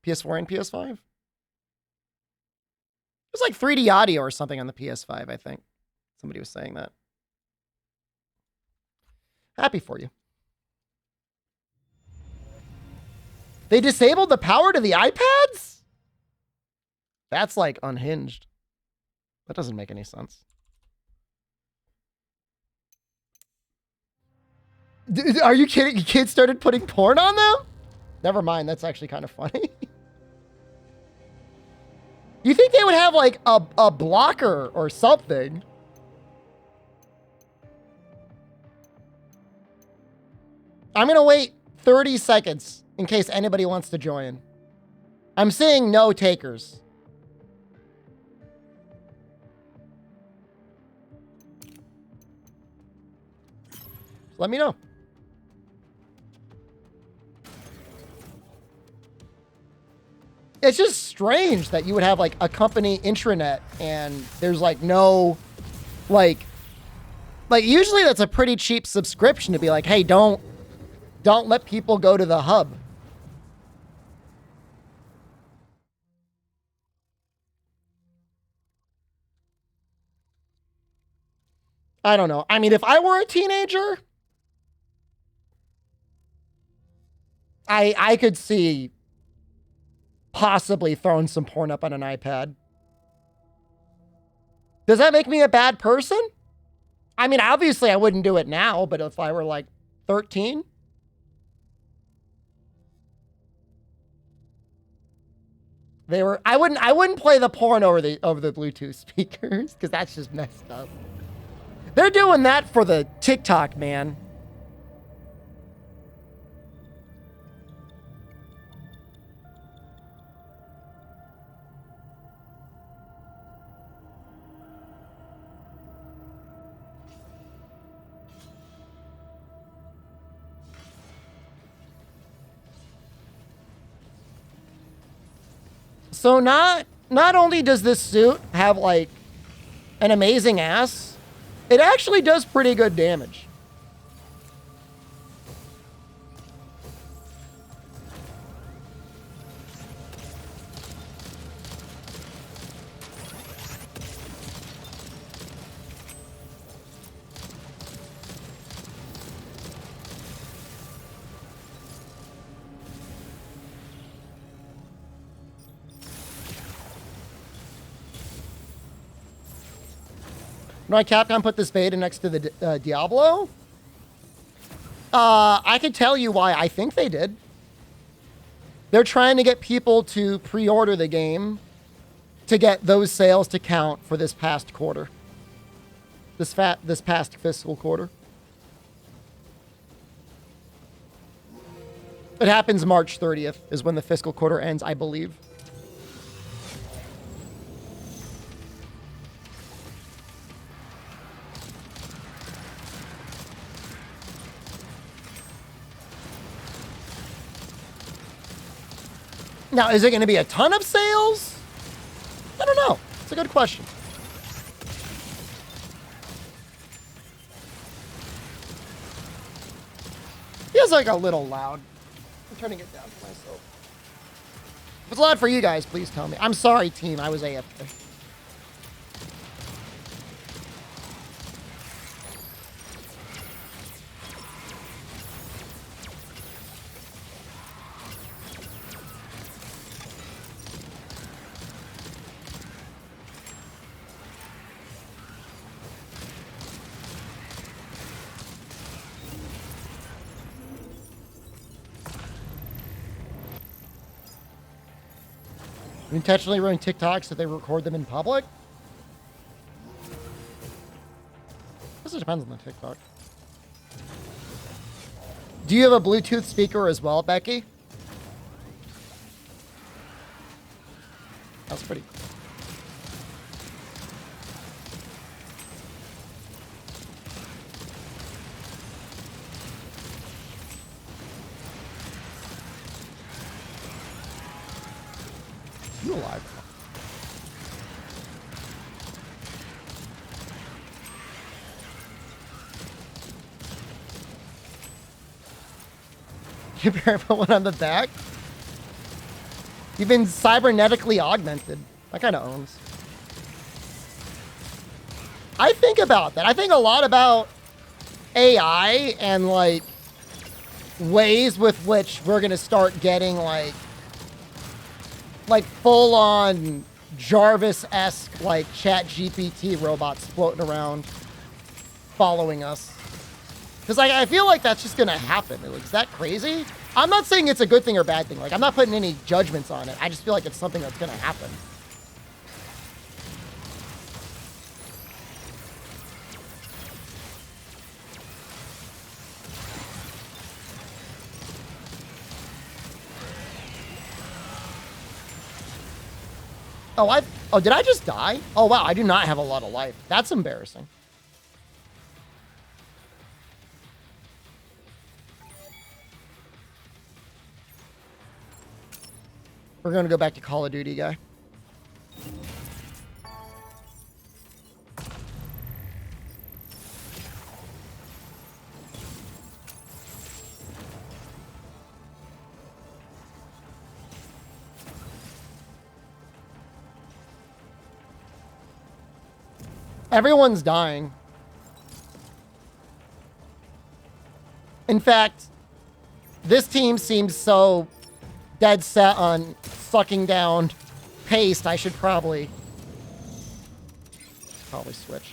PS4 and PS5? It was like 3D audio or something on the PS5, I think. Somebody was saying that. Happy for you. They disabled the power to the iPads? That's like unhinged. That doesn't make any sense. Are you kidding? Kids started putting porn on them? Never mind. That's actually kind of funny. You think they would have like a blocker or something? I'm going to wait 30 seconds in case anybody wants to join. I'm seeing no takers. Let me know. It's just strange that you would have like a company intranet and there's like no, like usually that's a pretty cheap subscription to be like, hey, don't let people go to the hub. I don't know. I mean, if I were a teenager, I could see possibly throwing some porn up on an iPad. Does that make me a bad person? I mean, obviously I wouldn't do it now, but if I were like 13, I wouldn't play the porn over the Bluetooth speakers because that's just messed up. They're doing that for the TikTok, man. So not only does this suit have like an amazing ass, it actually does pretty good damage. Why Capcom put this beta next to the Diablo? I can tell you why I think they did. They're trying to get people to pre-order the game to get those sales to count for this past quarter. This past fiscal quarter. It happens March 30th is when the fiscal quarter ends, I believe. Now, is it going to be a ton of sales? I don't know. It's a good question. Feels like a little loud. I'm turning it down for myself. If it's loud for you guys, please tell me. I'm sorry, team. I was AFK. You intentionally run TikToks so they record them in public? This depends on the TikTok. Do you have a Bluetooth speaker as well, Becky? That's pretty cool. You alive? You better put one on the back. You've been cybernetically augmented. That kind of owns. I think about that. I think a lot about AI and, like, ways with which we're going to start getting, like full-on Jarvis-esque, like, ChatGPT robots floating around following us. Because, like, I feel like that's just going to happen. Like, is that crazy? I'm not saying it's a good thing or bad thing. Like, I'm not putting any judgments on it. I just feel like it's something that's going to happen. Oh, did I just die? Oh, wow, I do not have a lot of life. That's embarrassing. We're going to go back to Call of Duty, guy. Everyone's dying. In fact, this team seems so dead set on sucking down paste. I should probably switch.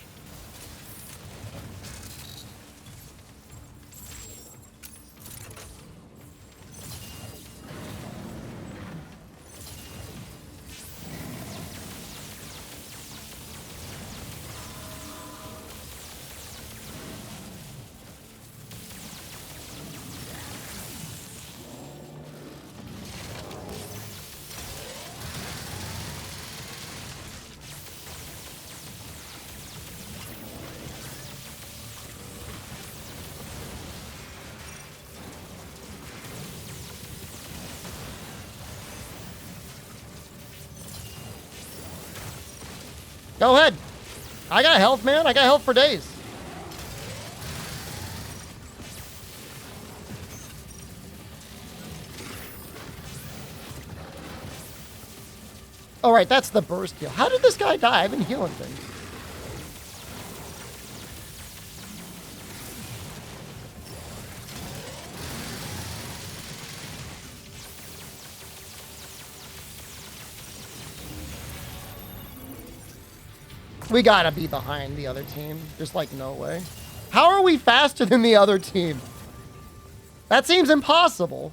Go ahead. I got health, man. I got health for days. All right, that's the burst heal. How did this guy die? I've been healing things. We gotta be behind the other team. There's like no way. How are we faster than the other team? That seems impossible.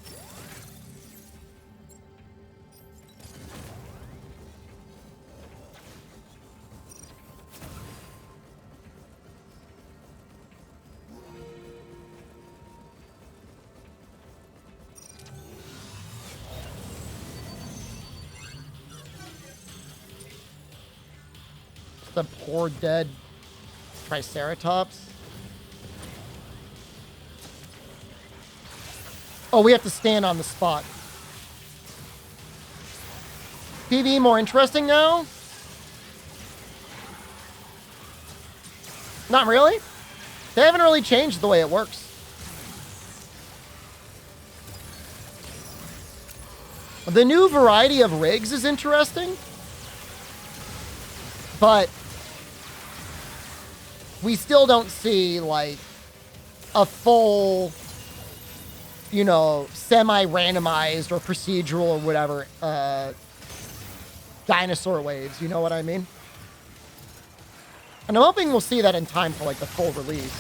The poor dead Triceratops. Oh, we have to stand on the spot. PvE more interesting now? Not really. They haven't really changed the way it works. The new variety of rigs is interesting, but we still don't see, like, a full, you know, semi-randomized or procedural or whatever dinosaur waves, you know what I mean? And I'm hoping we'll see that in time for, like, the full release.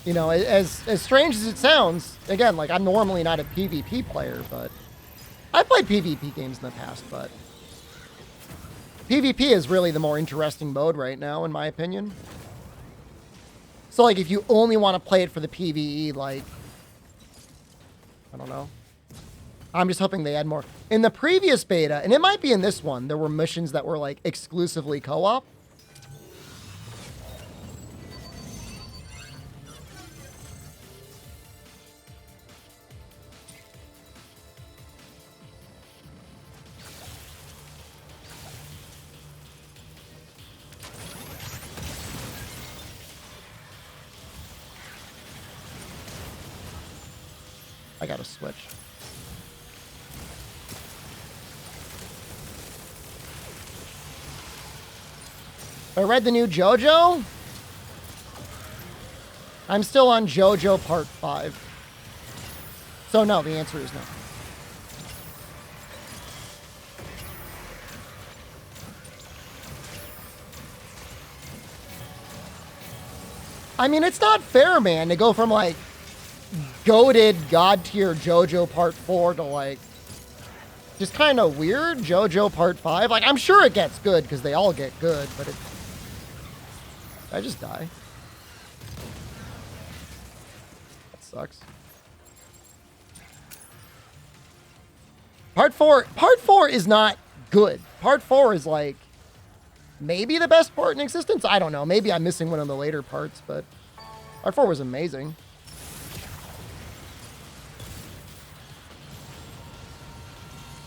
You know, as strange as it sounds, again, like, I'm normally not a PvP player, but I've played PvP games in the past, but PvP is really the more interesting mode right now, in my opinion. So, like, if you only want to play it for the PvE, like, I don't know. I'm just hoping they add more. In the previous beta, and it might be in this one, there were missions that were like exclusively co-op. I gotta switch. I read the new JoJo. I'm still on JoJo Part 5. So no, the answer is no. I mean, it's not fair, man, to go from like goated god tier JoJo Part 4 to like just kind of weird JoJo Part 5. Like, I'm sure it gets good because they all get good, but I just die. That sucks. Part 4 is not good. Part 4 is like maybe the best part in existence. I don't know. Maybe I'm missing one of the later parts, but Part 4 was amazing.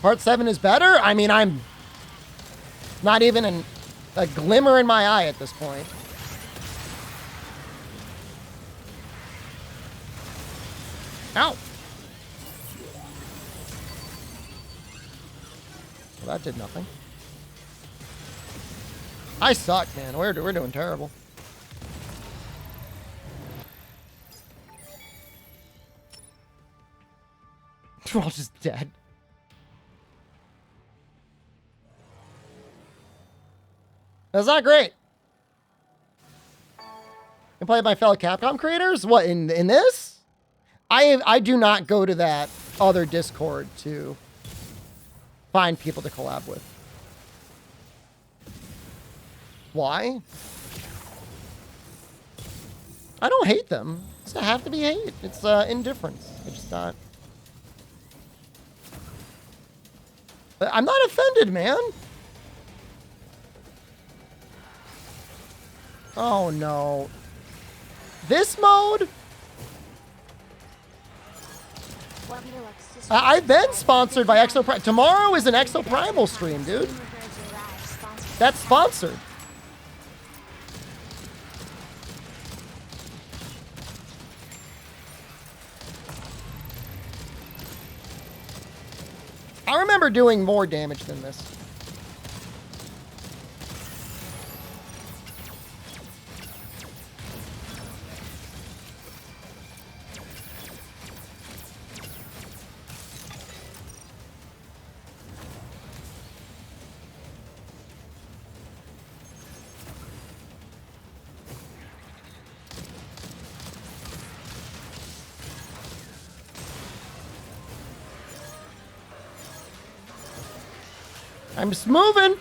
Part 7 is better? I mean, I'm not even a glimmer in my eye at this point. Ow! Well, that did nothing. I suck, man. We're doing terrible. We're all just dead. That's not great. And play with my fellow Capcom creators? What, in this? I do not go to that other Discord to find people to collab with. Why? I don't hate them. Does it have to be hate? It's indifference. It's just not. But I'm not offended, man. Oh no. This mode? I've been sponsored by Exoprimal. Tomorrow is an Exoprimal stream, dude. That's sponsored. I remember doing more damage than this. I'm just moving.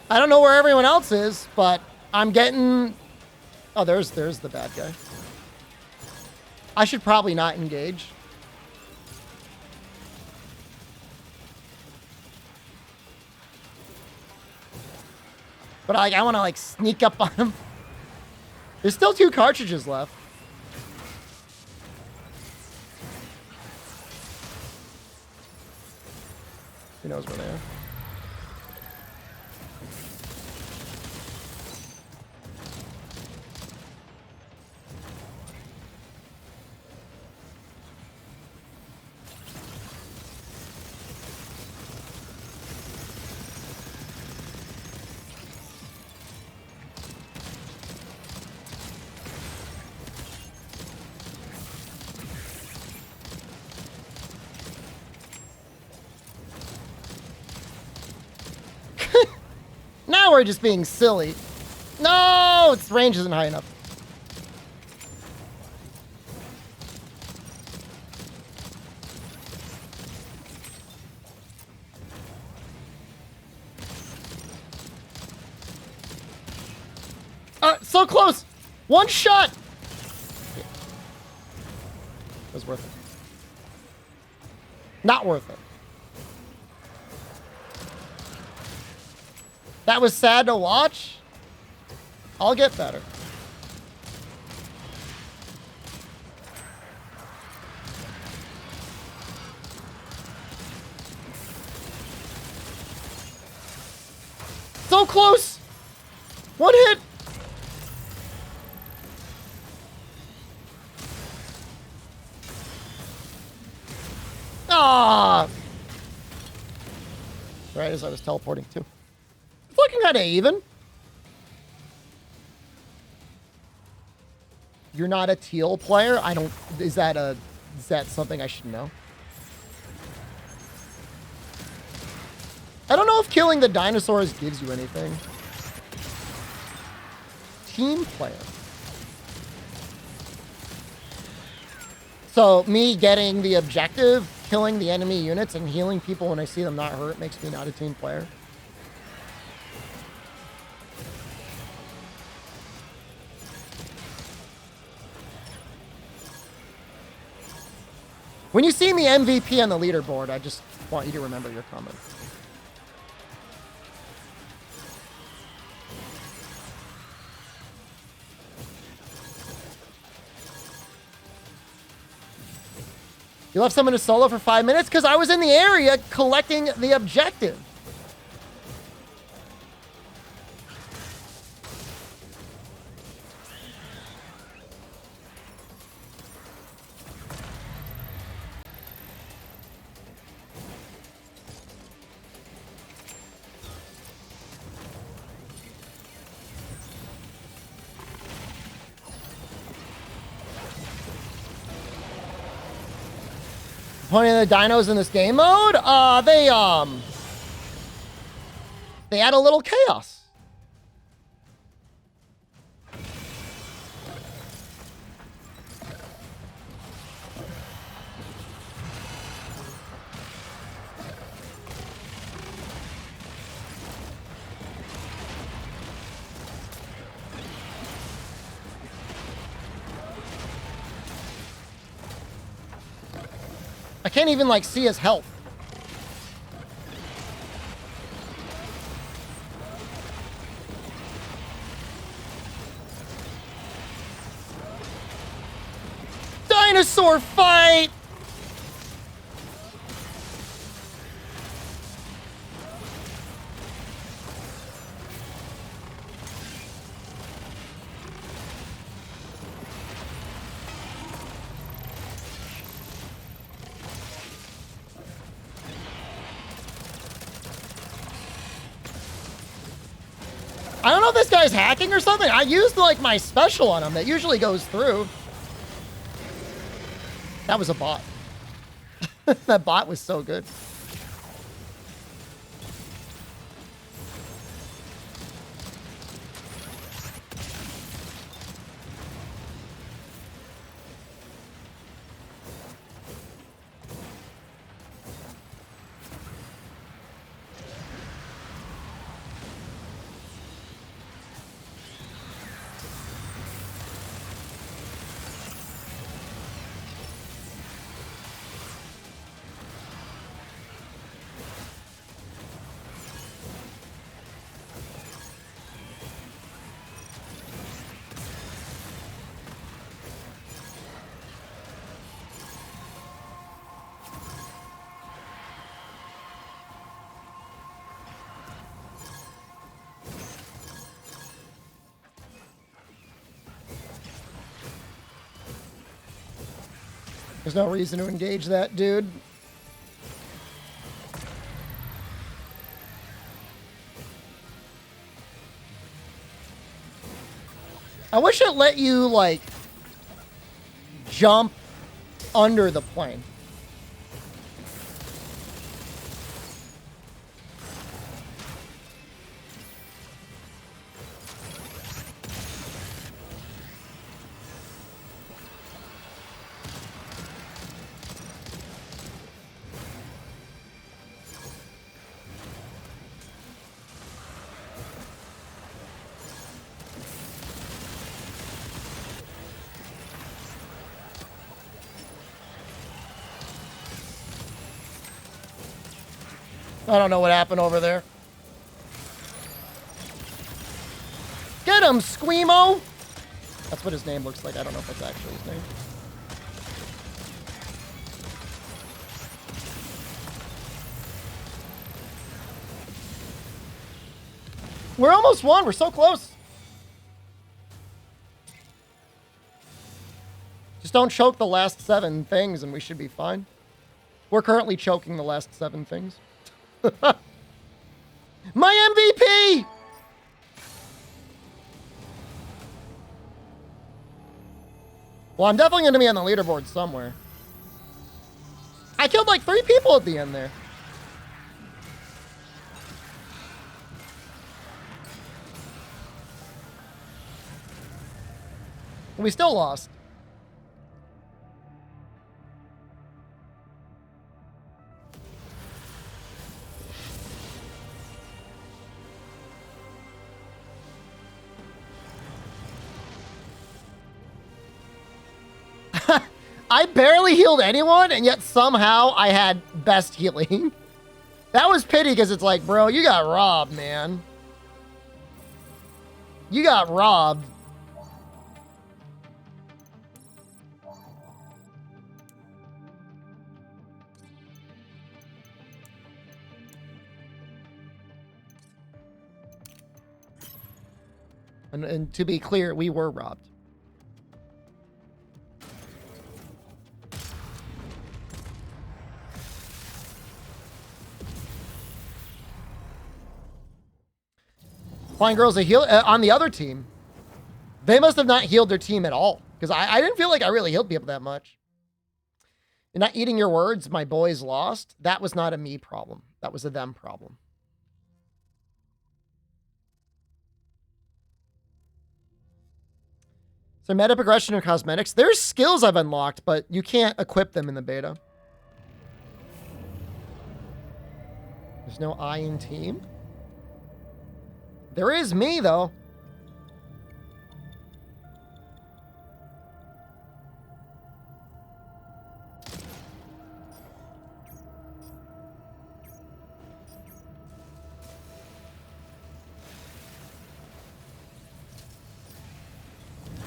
I don't know where everyone else is, but I'm getting... Oh, there's the bad guy. I should probably not engage. But I want to like sneak up on him. There's still 2 cartridges left. He knows where they are. Now we're just being silly. No, its range isn't high enough. so close. One shot. It was worth it. Not worth it. That was sad to watch. I'll get better. So close. One hit. Ah. Right as I was teleporting too. It's looking kind of even. You're not a teal player? I don't... Is that something I should know? I don't know if killing the dinosaurs gives you anything. Team player. So me getting the objective, killing the enemy units, and healing people when I see them not hurt makes me not a team player. When you see me MVP on the leaderboard, I just want you to remember your comment. You left someone to solo for 5 minutes? Because I was in the area collecting the objective. Point of the dinos in this game mode? They add a little chaos. I can't even, like, see his health. Dinosaur fight! I don't know if this guy's hacking or something. I used, like, my special on him that usually goes through. That was a bot. That bot was so good. There's no reason to engage that dude. I wish it let you, like, jump under the plane. I don't know what happened over there. Get him, Squeamo! That's what his name looks like. I don't know if that's actually his name. We're almost won. We're so close. Just don't choke the last 7 things and we should be fine. We're currently choking the last 7 things. My MVP! Well, I'm definitely going to be on the leaderboard somewhere. I killed like 3 people at the end there. We still lost. I barely healed anyone, and yet somehow I had best healing. That was pity, because it's like, bro, you got robbed, man. You got robbed. And to be clear, we were robbed. Flying Girls a heal on the other team. They must have not healed their team at all, because I didn't feel like I really healed people that much. You're not eating your words. My boys lost. That was not a me problem. That was a them problem. So meta progression and cosmetics. There's skills I've unlocked, but you can't equip them in the beta. There's no I in team. There is me, though.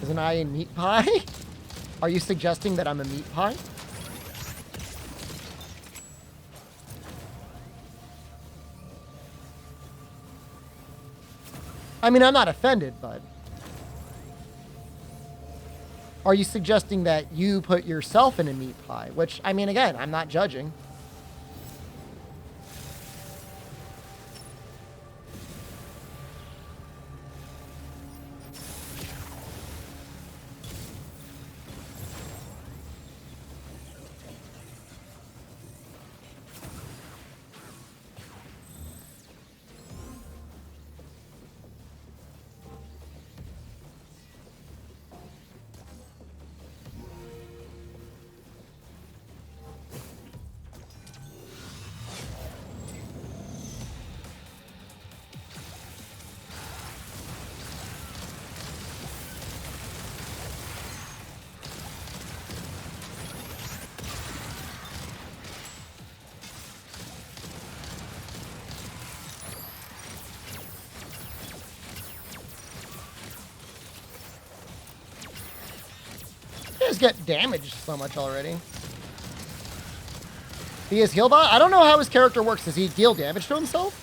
Is an I in meat pie? Are you suggesting that I'm a meat pie? I mean, I'm not offended, but... Are you suggesting that you put yourself in a meat pie? Which, I mean, again, I'm not judging. He just get damaged so much already. He is heal bot? I don't know how his character works. Does he deal damage to himself?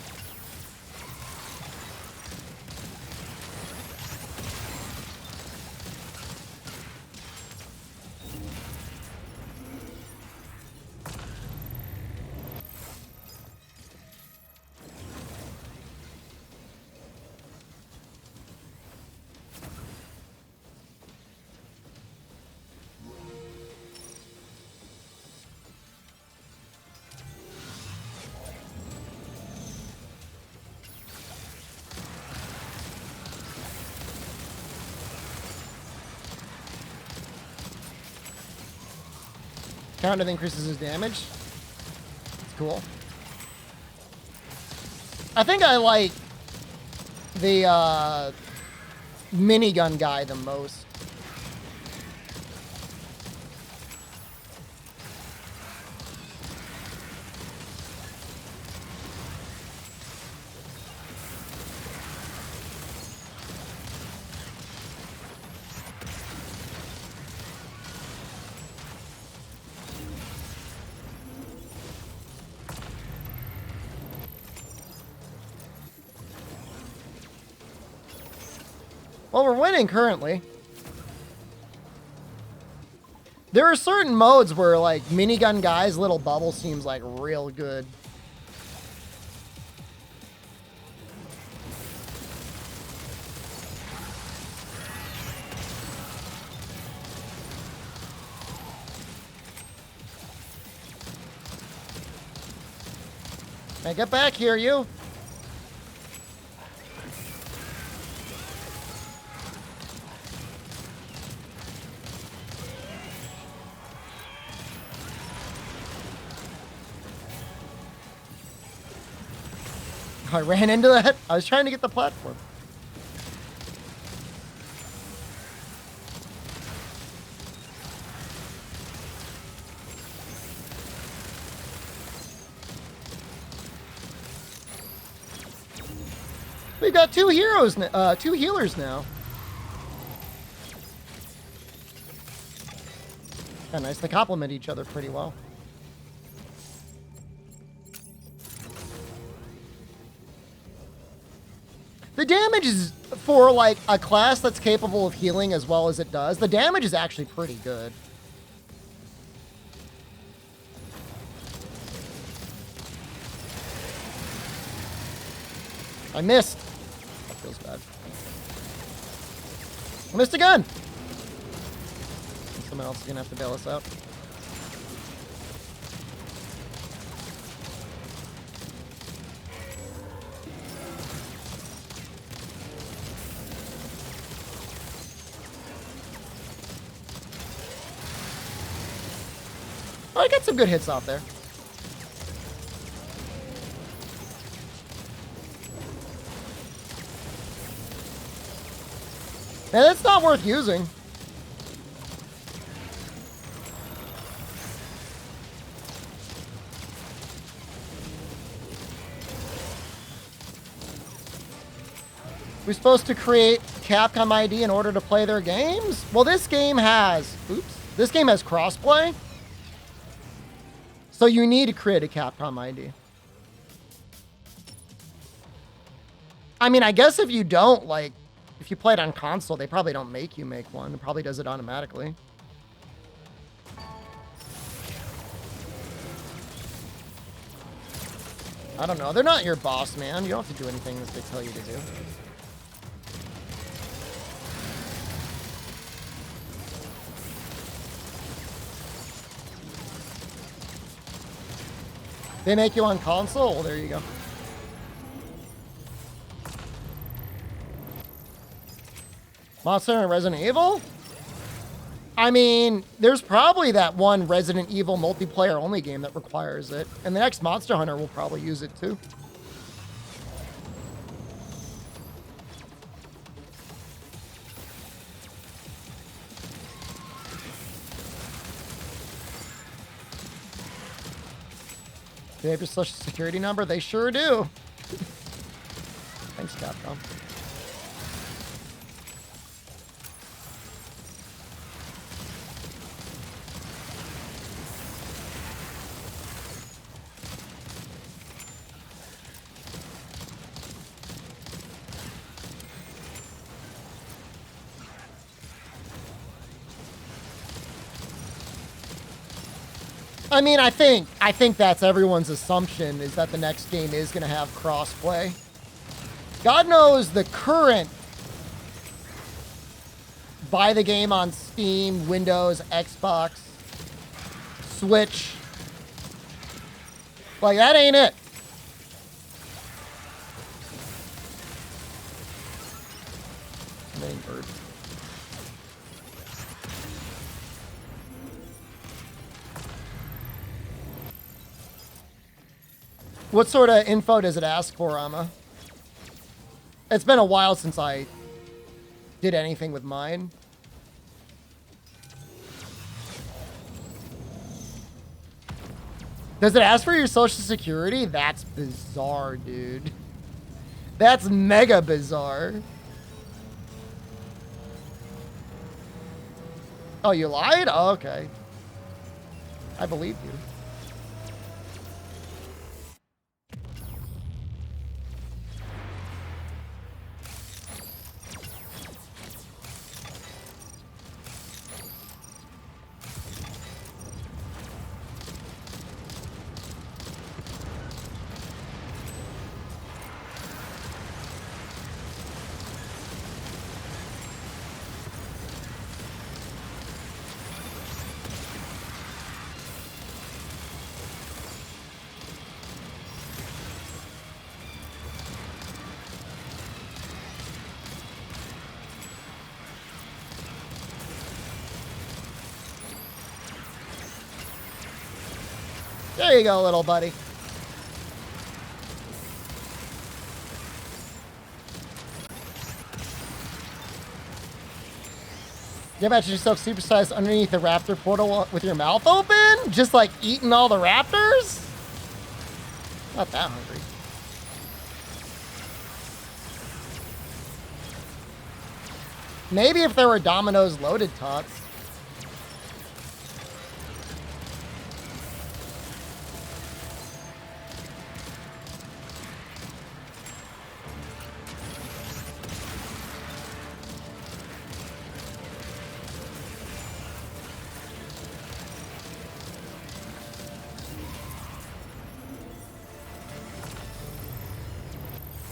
Counter that increases his damage. It's cool. I think I like the minigun guy the most. Well, we're winning currently. There are certain modes where, like, minigun guy's little bubble seems, like, real good. Hey, get back here, you. I ran into that. I was trying to get the platform. We've got two heroes, two healers now. Kind of nice. They complement each other pretty well. The damage is, for like a class that's capable of healing as well as it does, the damage is actually pretty good. I missed. That feels bad. I missed again. Someone else is gonna have to bail us out. Oh, I got some good hits off there. Man, that's not worth using. We're supposed to create Capcom ID in order to play their games? Well, this game has... Oops. This game has crossplay. So you need to create a Capcom ID. I mean, I guess if you don't, like... If you play it on console, they probably don't make you make one. It probably does it automatically. I don't know. They're not your boss, man. You don't have to do anything that they tell you to do. They make you on console? Well, there you go. Monster Hunter and Resident Evil? I mean, there's probably that one Resident Evil multiplayer only game that requires it. And the next Monster Hunter will probably use it too. Do they have your social security number? They sure do. Thanks, Capcom. I mean, I think that's everyone's assumption, is that the next game is going to have crossplay. God knows the current buy the game on Steam, Windows, Xbox, Switch. Like, that ain't it. Main bird. What sort of info does it ask for, Amma? It's been a while since I did anything with mine. Does it ask for your social security? That's bizarre, dude. That's mega bizarre. Oh, you lied? Oh, okay. I believe you. There you go, little buddy. You imagine yourself supersized underneath the raptor portal with your mouth open? Just like eating all the raptors? Not that hungry. Maybe if there were Domino's loaded tots.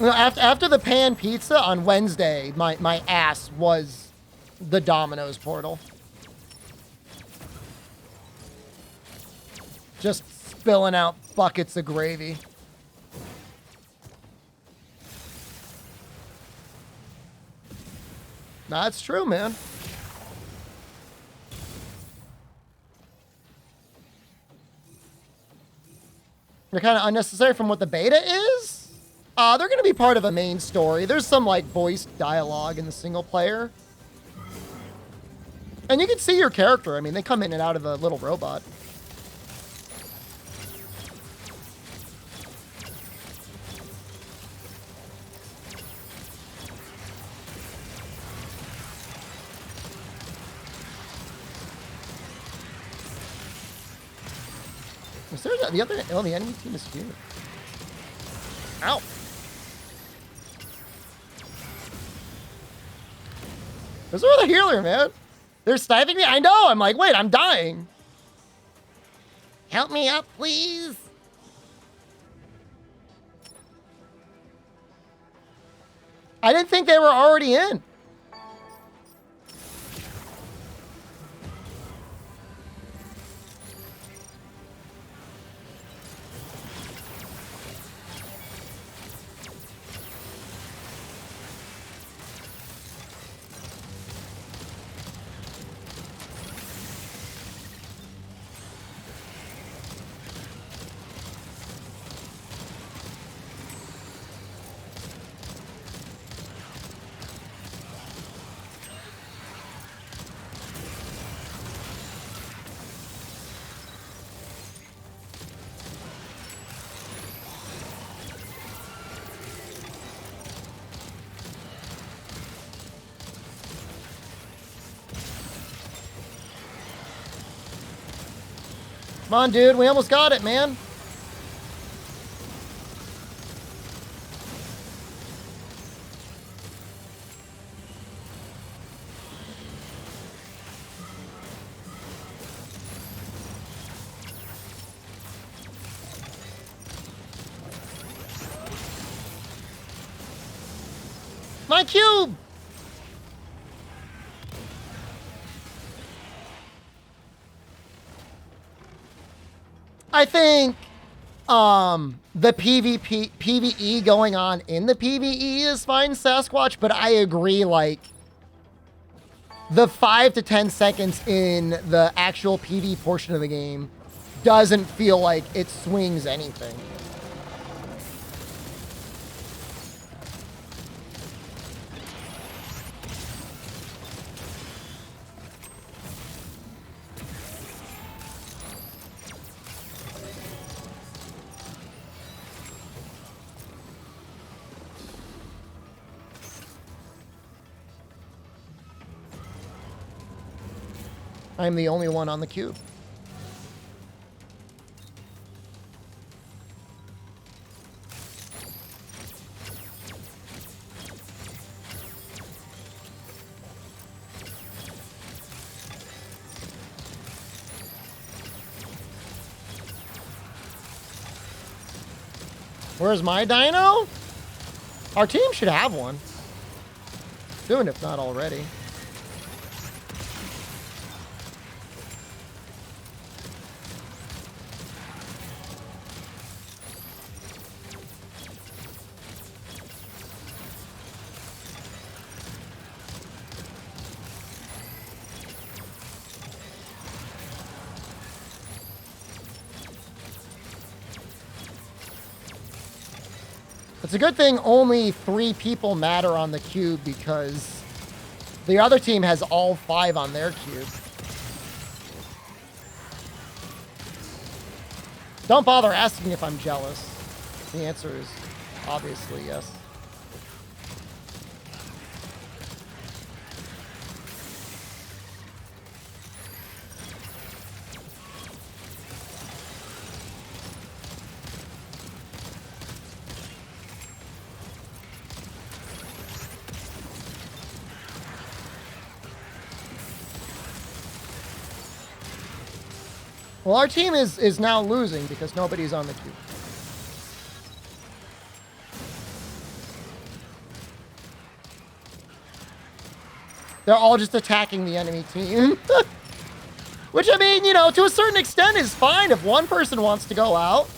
After the pan pizza on Wednesday, my ass was the Domino's portal. Just spilling out buckets of gravy. That's true, man. They're kind of unnecessary from what the beta is. They're going to be part of a main story. There's some, like, voiced dialogue in the single player. And you can see your character. I mean, they come in and out of a little robot. Is there the other? Oh, the enemy team is here. Ow. Where's the healer, man? They're sniping me? I know. I'm like, wait, I'm dying. Help me up, please. I didn't think they were already in. Come on, dude. We almost got it, man. My cube! I think the PvE going on in the PvE is fine, Sasquatch, but I agree, like, the 5 to 10 seconds in the actual PvE portion of the game doesn't feel like it swings anything. I'm the only one on the cube. Where's my dino? Our team should have one. Soon, if not already. It's a good thing only 3 people matter on the cube because the other team has all 5 on their cube. Don't bother asking if I'm jealous. The answer is obviously yes. Well, our team is now losing because nobody's on the cube. They're all just attacking the enemy team. Which, I mean, you know, to a certain extent is fine if one person wants to go out.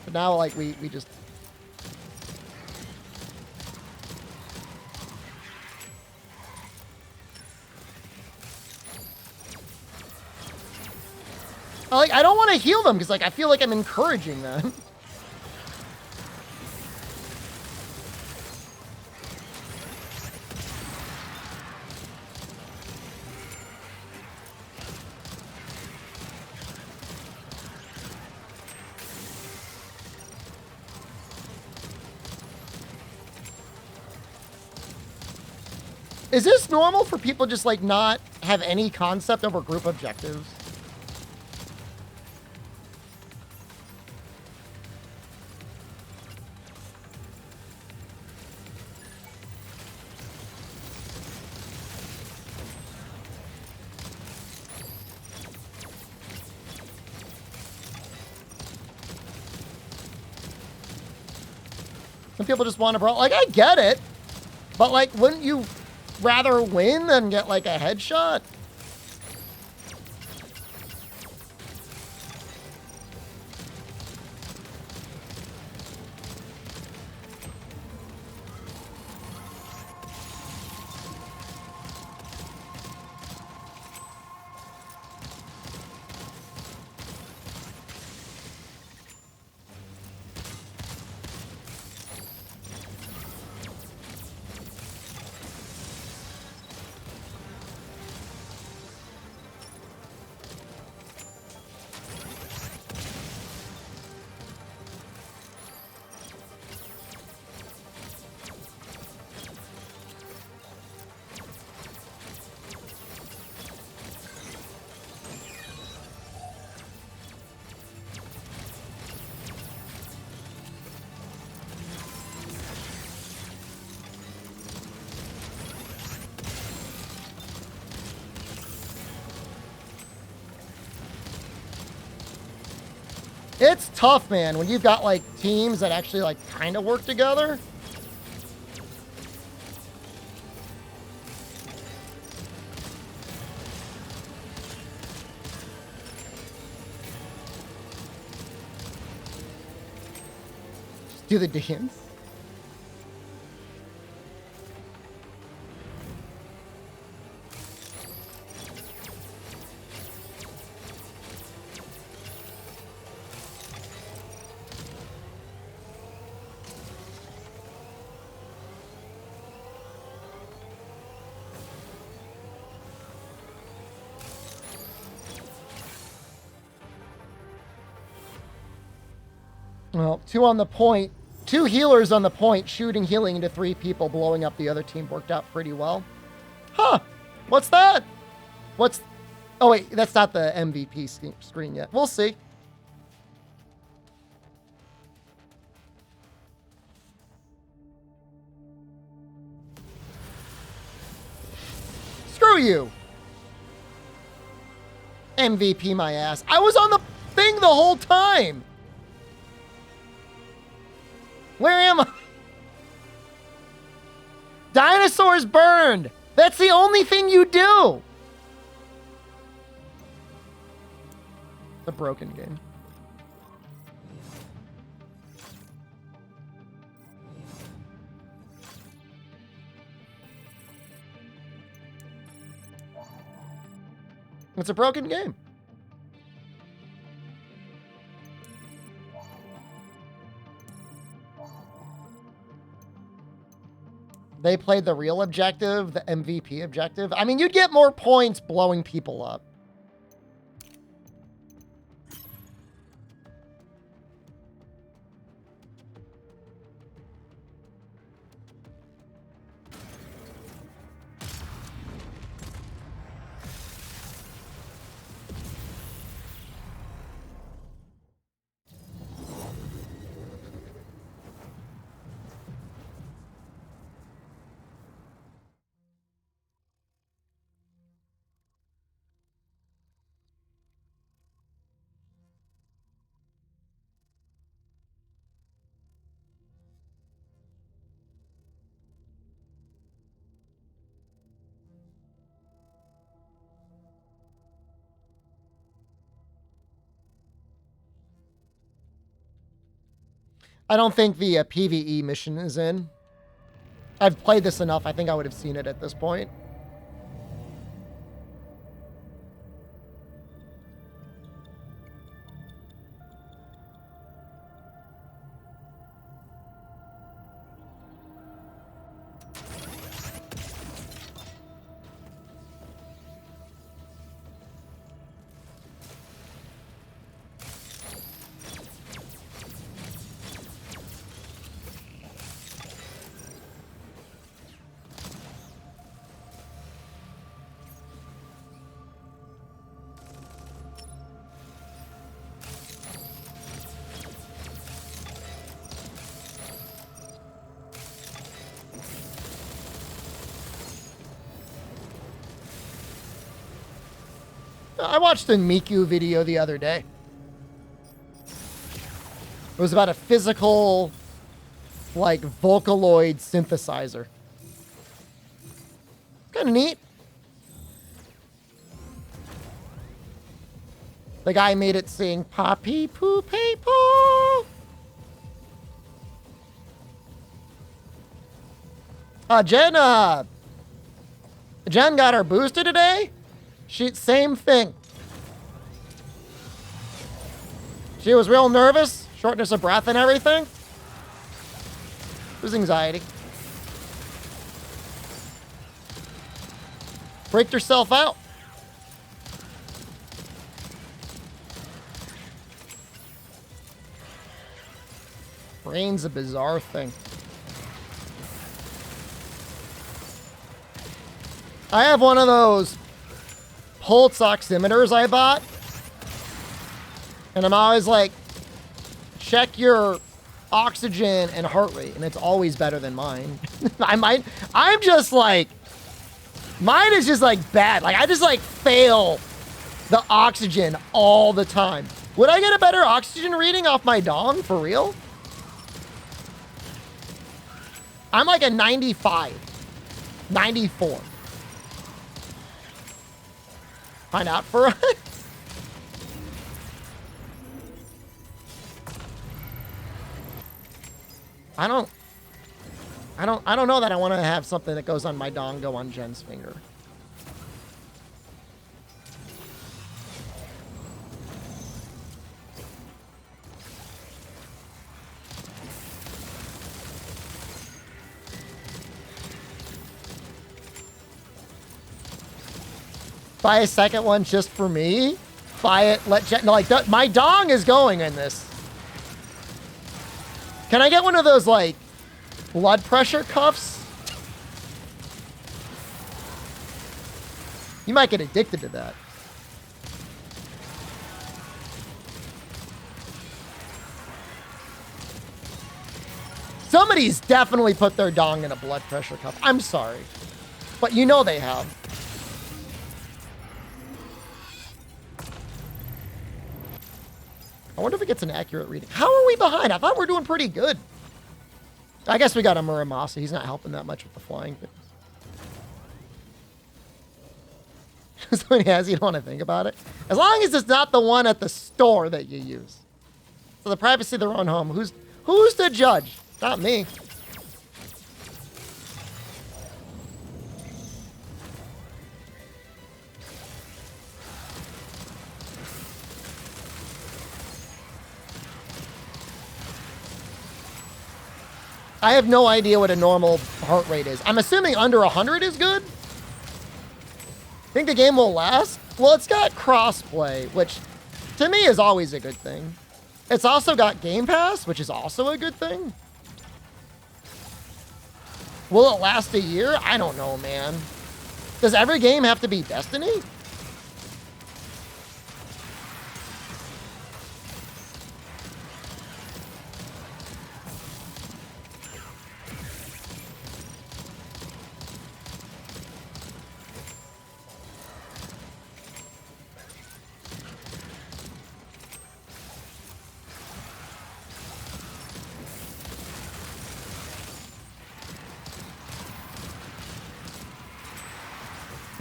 But now, like, we just... Like, I don't want to heal them because, like, I feel like I'm encouraging them. Is this normal for people just, like, not have any concept over group objectives? Some people just want to brawl. Like, I get it. But, like, wouldn't you rather win than get, like, a headshot? It's tough, man, when you've got, like, teams that actually, like, kind of work together. Just do the dance. Well, 2 on the point. 2 healers on the point, shooting healing into 3 people, blowing up the other team worked out pretty well. Huh. What's that? What's... Oh, wait. That's not the MVP screen yet. We'll see. Screw you. MVP my ass. I was on the thing the whole time. Where am I? Dinosaurs burned. That's the only thing you do. The broken game. It's a broken game. They played the real objective, the MVP objective. I mean, you'd get more points blowing people up. I don't think the PvE mission is in. I've played this enough. I think I would have seen it at this point. I watched a Miku video the other day. It was about a physical, like, Vocaloid synthesizer. Kind of neat. The guy made it sing Poppy Poo Pay Poo. Jen got her booster today. Same thing. She was real nervous, shortness of breath and everything. It was anxiety. Freaked herself out. Brain's a bizarre thing. I have one of those pulse oximeters I bought. And I'm always like, check your oxygen and heart rate. And it's always better than mine. I'm just like, mine is just like bad. Like I just like fail the oxygen all the time. Would I get a better oxygen reading off my dong for real? I'm like a 95, 94. Find out for us. I don't know that I want to have something that goes on my dong go on Jen's finger. Buy a second one just for me. Buy it. Let Jen. No, like my dong is going in this. Can I get one of those like blood pressure cuffs? You might get addicted to that. Somebody's definitely put their dong in a blood pressure cuff. I'm sorry, but you know they have. I wonder if it gets an accurate reading. How are we behind? I thought we were doing pretty good. I guess we got a Muramasa. He's not helping that much with the flying thing. So he has, you don't want to think about it. As long as it's not the one at the store that you use. So the privacy of their own home. Who's the judge? Not me. I have no idea what a normal heart rate is. I'm assuming under 100 is good. Think the game will last? Well, it's got crossplay, which to me is always a good thing. It's also got Game Pass, which is also a good thing. Will it last a year? I don't know, man. Does every game have to be Destiny?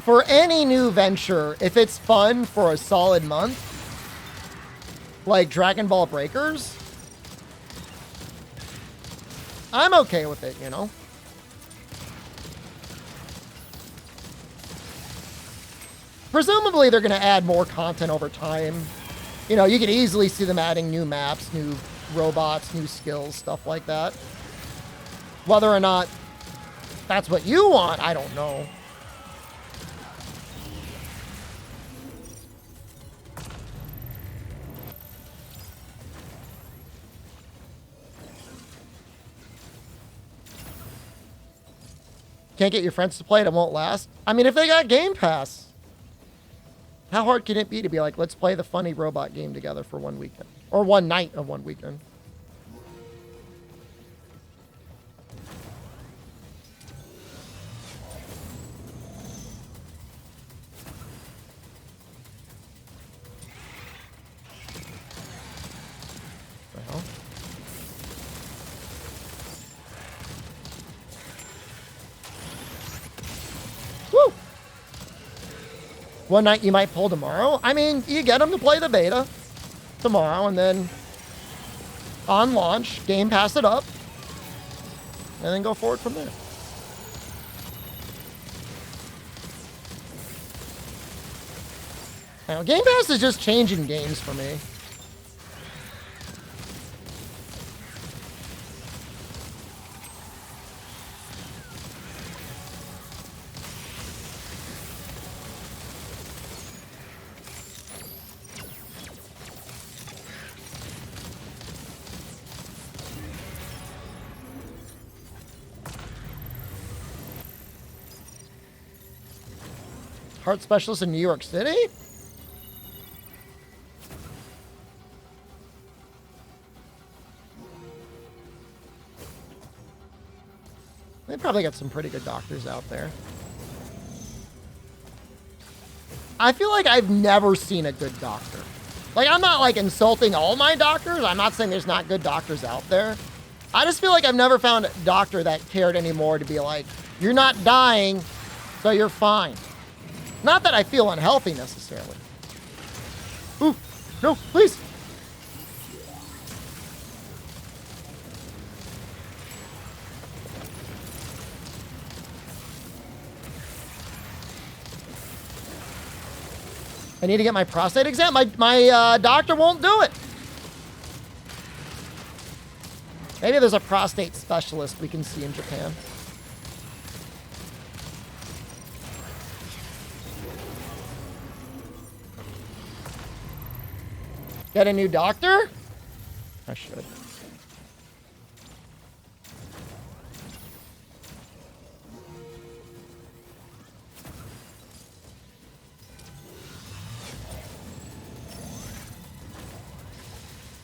For any new venture, if it's fun for a solid month, like Dragon Ball Breakers, I'm okay with it, you know? Presumably, they're going to add more content over time. You know, you could easily see them adding new maps, new robots, new skills, stuff like that. Whether or not that's what you want, I don't know. Can't get your friends to play it, it won't last. I mean, if they got Game Pass, how hard can it be to be like, let's play the funny robot game together for one weekend? Or one night of one weekend. Well. Woo! One night you might pull tomorrow. I mean, you get them to play the beta tomorrow, and then on launch, Game Pass it up, and then go forward from there. Now, Game Pass is just changing games for me. Heart specialist in New York City? They probably got some pretty good doctors out there. I feel like I've never seen a good doctor. Like, I'm not like insulting all my doctors. I'm not saying there's not good doctors out there. I just feel like I've never found a doctor that cared anymore to be like, you're not dying, so you're fine. Not that I feel unhealthy necessarily. Ooh, no, please. I need to get my prostate exam. My doctor won't do it. Maybe there's a prostate specialist we can see in Japan. Get a new doctor? I should.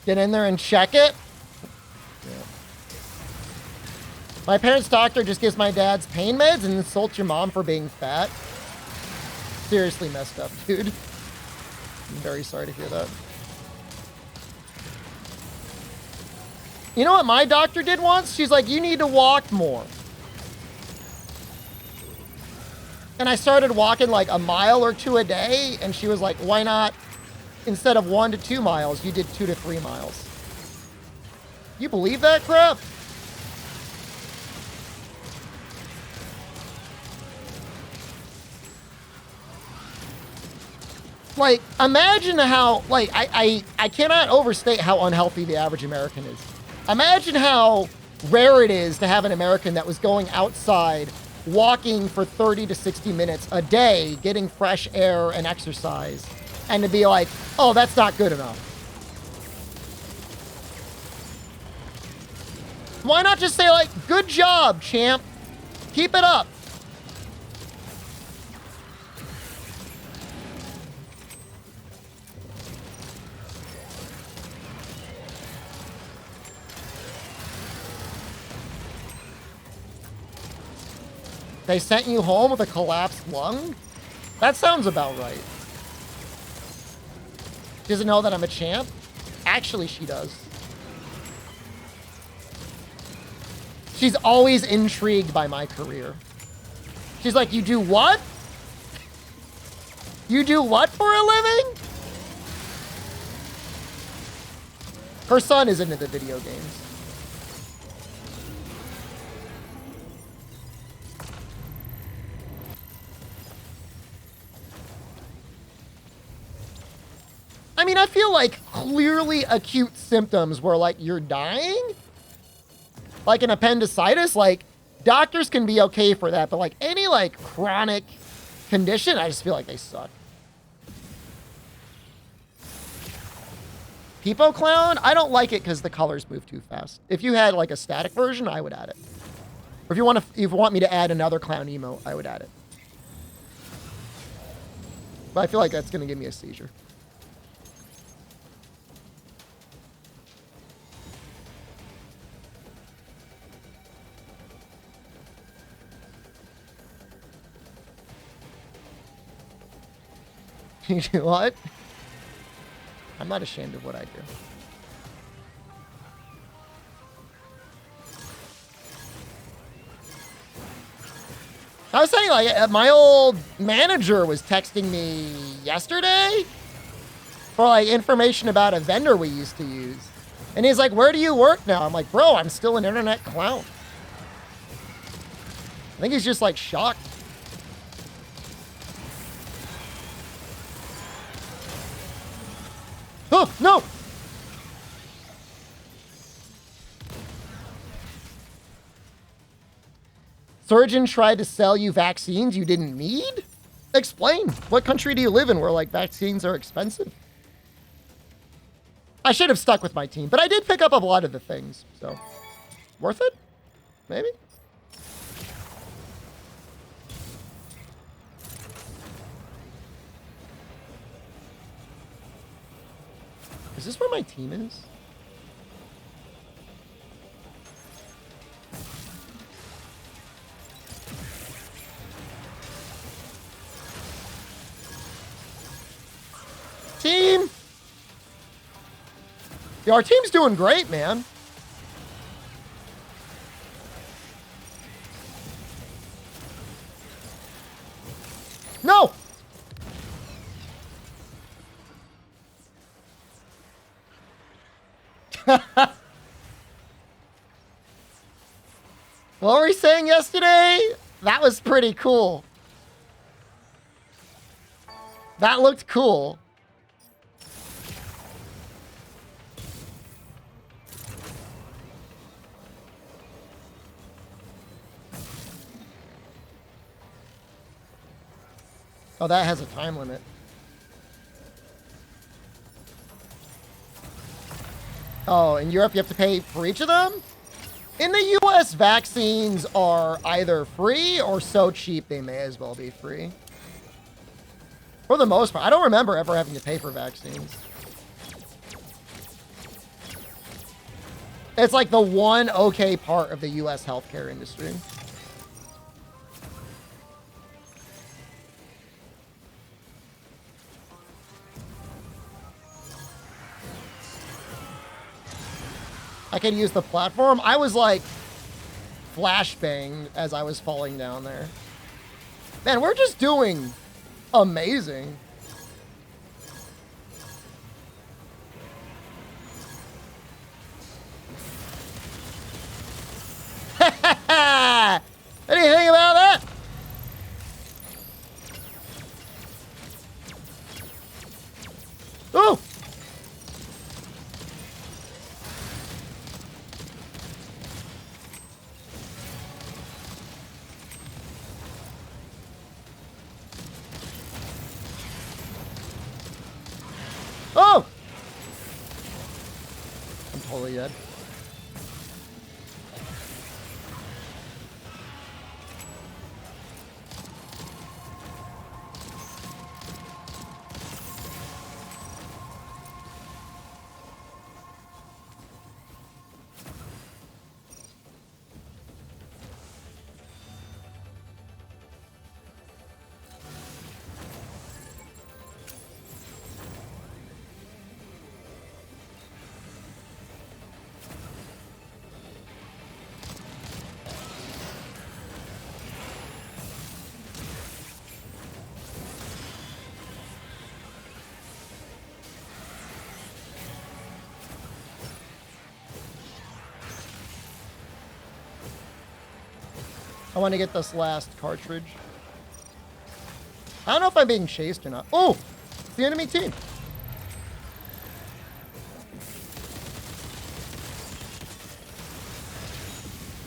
Get in there and check it. Yeah. My parents' doctor just gives my dad's pain meds and insults your mom for being fat. Seriously messed up, dude. I'm very sorry to hear that. You know what my doctor did once? She's like, you need to walk more. And I started walking like a mile or two a day, and she was like, why not, instead of 1 to 2 miles, you did 2 to 3 miles. You believe that crap? Like, imagine how, like, I cannot overstate how unhealthy the average American is. Imagine how rare it is to have an American that was going outside, walking for 30 to 60 minutes a day, getting fresh air and exercise, and to be like, oh, that's not good enough. Why not just say, like, good job, champ. Keep it up. They sent you home with a collapsed lung? That sounds about right. She doesn't know that I'm a champ? Actually, she does. She's always intrigued by my career. She's like, you do what? You do what for a living? Her son is into the video games. I mean, I feel like clearly acute symptoms where, like, you're dying. Like an appendicitis, like, doctors can be okay for that. But, like, any, like, chronic condition, I just feel like they suck. Peepo Clown? I don't like it because the colors move too fast. If you had, like, a static version, I would add it. Or if you want me to add another clown emote, I would add it. But I feel like that's going to give me a seizure. You do what? I'm not ashamed of what I do. I was saying, like, my old manager was texting me yesterday for, like, information about a vendor we used to use. And he's like, where do you work now? I'm like, bro, I'm still an internet clown. I think he's just, like, shocked. Oh, no! Surgeon tried to sell you vaccines you didn't need? Explain. What country do you live in where, like, vaccines are expensive? I should have stuck with my team, but I did pick up a lot of the things, so. Worth it? Maybe? Is this where my team is? Team! Yeah, our team's doing great, man. No! What were we saying yesterday? That was pretty cool. That looked cool. Oh, that has a time limit. Oh, in Europe you have to pay for each of them? In the US, vaccines are either free or so cheap they may as well be free. For the most part. I don't remember ever having to pay for vaccines. It's like the one okay part of the US healthcare industry. I could use the platform. I was like flashbanged as I was falling down there. Man, we're just doing amazing. Anything about that? Oh! probably dead. I want to get this last cartridge. I don't know if I'm being chased or not. Oh, it's the enemy team.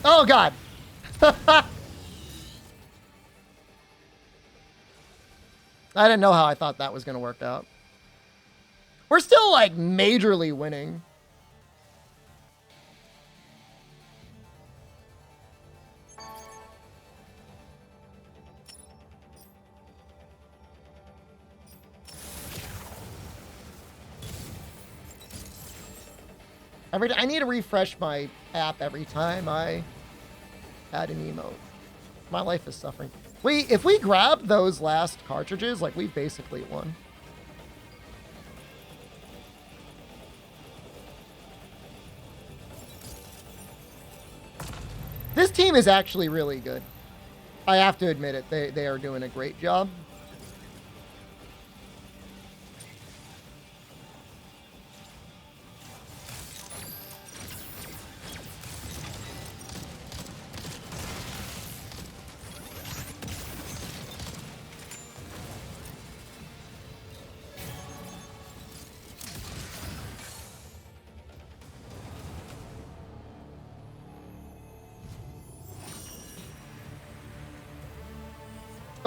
Oh, God. I didn't know how I thought that was going to work out. We're still, like, majorly winning. I need to refresh my app every time I add an emote. My life is suffering. If we grab those last cartridges, like, we've basically won. This team is actually really good. I have to admit it. They are doing a great job.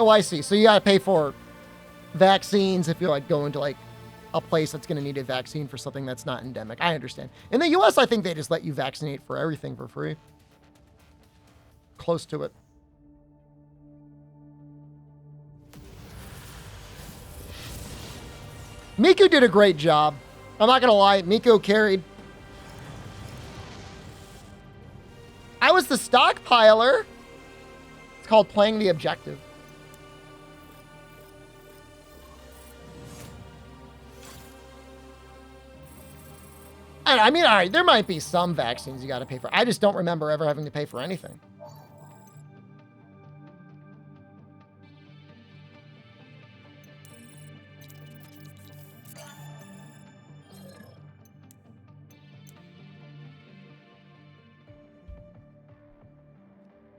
Oh, I see. So you gotta pay for vaccines if you're like going to like a place that's gonna need a vaccine for something that's not endemic. I understand. In the US, I think they just let you vaccinate for everything for free. Close to it. Miku did a great job. I'm not gonna lie, Miku carried. I was the stockpiler. It's called playing the objective. I mean, all right, there might be some vaccines you got to pay for. I just don't remember ever having to pay for anything.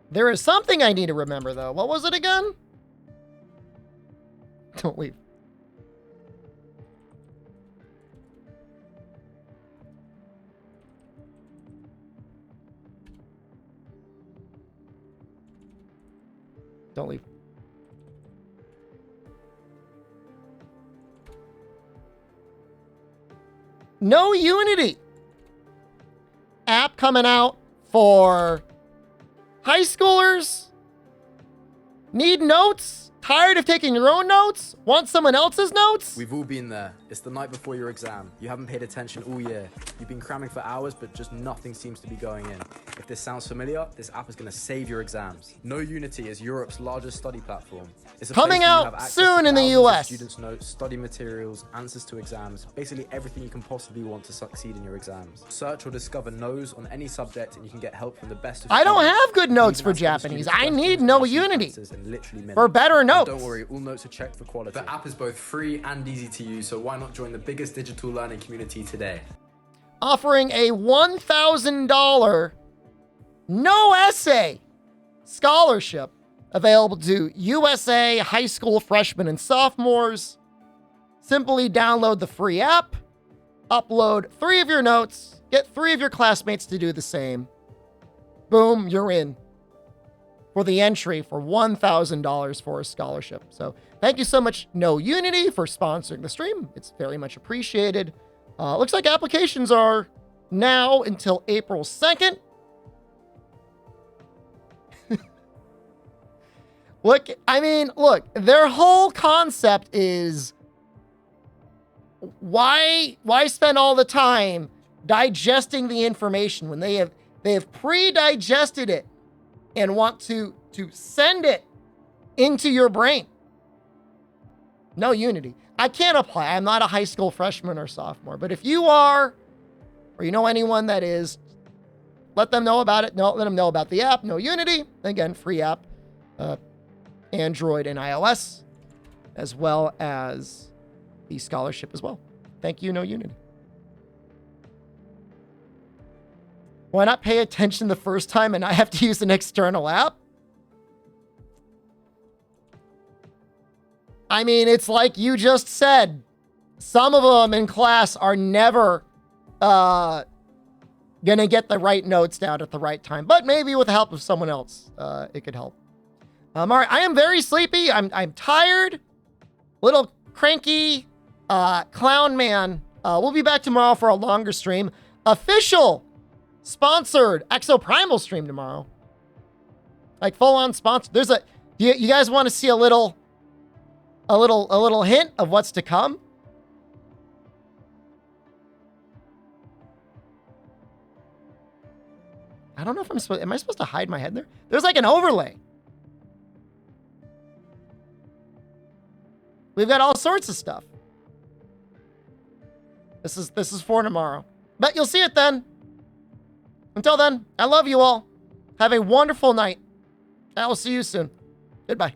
There is something I need to remember, though. What was it again? Don't leave. Don't leave. No Unity app coming out for high schoolers. Need notes? Tired of taking your own notes? Want someone else's notes? We've all been there. It's the night before your exam. You haven't paid attention all year. You've been cramming for hours, but just nothing seems to be going in. If this sounds familiar, this app is going to save your exams. No Unity is Europe's largest study platform. It's a coming out soon in the US. Students' notes, study materials, answers to exams, basically everything you can possibly want to succeed in your exams. Search or discover no's on any subject, and you can get help from the best of I don't have good notes for Japanese. I need No Unity for better notes. Don't worry, all notes are checked for quality. The app is both free and easy to use, so why not join the biggest digital learning community today? Offering a $1,000 no essay scholarship available to USA high school freshmen and sophomores. Simply download the free app, upload 3 of your notes, get 3 of your classmates to do the same. Boom, you're in for the entry for $1,000 for a scholarship. So thank you so much, No Unity, for sponsoring the stream. It's very much appreciated. Looks like applications are now until April 2nd. Look, their whole concept is why spend all the time digesting the information when they have pre-digested it and want to send it into your brain. No Unity. I can't apply. I'm not a high school freshman or sophomore, but if you are, or you know anyone that is, let them know about it. No, let them know about the app, No Unity. Again, free app, Android and iOS, as well as the scholarship as well. Thank you, No Unity. Why not pay attention the first time and not have to use an external app? I mean, it's like you just said. Some of them in class are never gonna get the right notes down at the right time, but maybe with the help of someone else, it could help. All right, I am very sleepy. I'm tired, little cranky, clown man. We'll be back tomorrow for a longer stream. Official sponsored Exoprimal stream tomorrow. Like full on sponsor. There's a. You guys want to see a little hint of what's to come? I don't know if am I supposed to hide my head there? There's like an overlay. We've got all sorts of stuff. This is for tomorrow. But you'll see it then. Until then, I love you all. Have a wonderful night. I will see you soon. Goodbye.